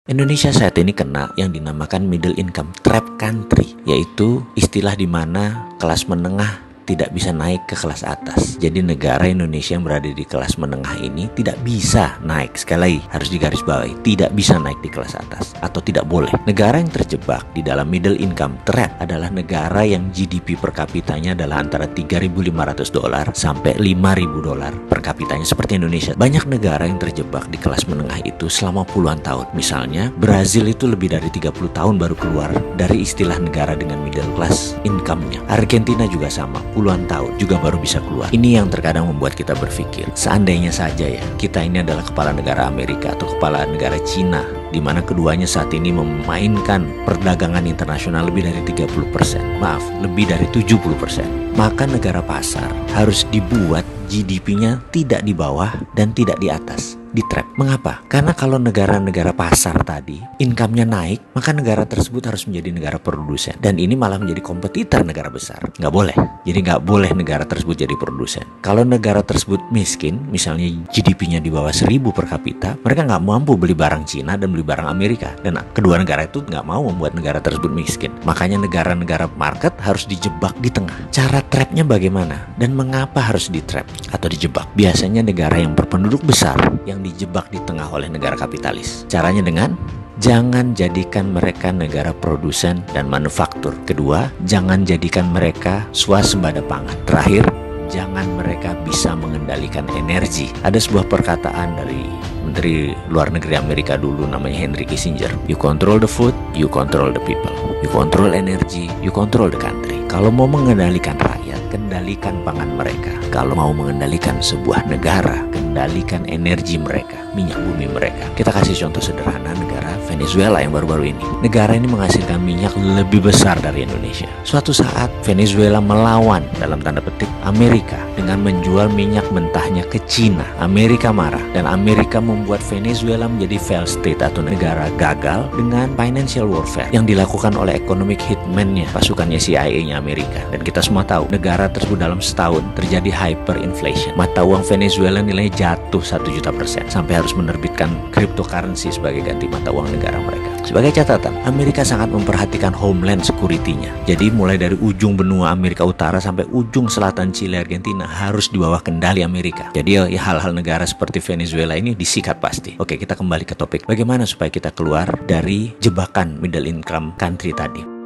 Indonesia saat ini kena yang dinamakan middle income trap country, yaitu istilah di mana kelas menengah tidak bisa naik ke kelas atas. Jadi negara Indonesia yang berada di kelas menengah ini tidak bisa naik. Sekali lagi harus digarisbawahi, tidak bisa naik di kelas atas atau tidak boleh. Negara yang terjebak di dalam middle income trap adalah negara yang GDP per kapitanya adalah antara $3.500 sampai $5.000 per kapitanya seperti Indonesia. Banyak negara yang terjebak di kelas menengah itu selama puluhan tahun. Misalnya Brazil itu lebih dari 30 tahun baru keluar dari istilah negara dengan middle class income-nya. Argentina juga sama, puluhan tahun juga baru bisa keluar. Ini yang terkadang membuat kita berpikir, seandainya saja ya kita ini adalah kepala negara Amerika atau kepala negara Cina, di mana keduanya saat ini memainkan perdagangan internasional lebih dari 30%, maaf, lebih dari 70%. Maka negara pasar harus dibuat GDP-nya tidak di bawah dan tidak di atas, di trap. Mengapa? Karena kalau negara-negara pasar tadi income-nya naik, maka negara tersebut harus menjadi negara produsen, dan ini malah menjadi kompetitor negara besar. Nggak boleh. Jadi nggak boleh negara tersebut jadi produsen. Kalau negara tersebut miskin, misalnya GDP-nya di bawah 1.000 per kapita, mereka nggak mampu beli barang Cina dan beli barang Amerika, dan kedua negara itu nggak mau membuat negara tersebut miskin. Makanya negara-negara market harus dijebak di tengah. Cara trapnya bagaimana dan mengapa harus di trap atau dijebak? Biasanya negara yang berpenduduk besar yang dijebak di tengah oleh negara kapitalis. Caranya dengan jangan jadikan mereka negara produsen dan manufaktur. Kedua, jangan jadikan mereka swasembada pangan. Terakhir, jangan mereka bisa mengendalikan energi. Ada sebuah perkataan dari Menteri Luar Negeri Amerika dulu namanya Henry Kissinger. You control the food, you control the people. You control energy, you control the country. Kalau mau mengendalikan rakyat, kendalikan pangan mereka. Kalau mau mengendalikan sebuah negara, kendalikan energi mereka, minyak bumi mereka. Kita kasih contoh sederhana negara Venezuela yang baru-baru ini. Negara ini menghasilkan minyak lebih besar dari Indonesia. Suatu saat Venezuela melawan dalam tanda petik Amerika dengan menjual minyak mentahnya ke Cina. Amerika marah dan Amerika membuat Venezuela menjadi failed state atau negara gagal dengan financial warfare yang dilakukan oleh economic hitman-nya, pasukannya CIA-nya Amerika. Dan kita semua tahu negara tersebut dalam setahun terjadi hyperinflation. Mata uang Venezuela nilainya jatuh 1.000.000% sampai harus menerbitkan cryptocurrency sebagai ganti mata uang negara mereka. Sebagai catatan, Amerika sangat memperhatikan homeland security-nya. Jadi mulai dari ujung benua Amerika Utara sampai ujung selatan Chile, Argentina harus di bawah kendali Amerika. Jadi ya hal-hal negara seperti Venezuela ini disikat pasti. Oke, kita kembali ke topik. Bagaimana supaya kita keluar dari jebakan middle income country tadi?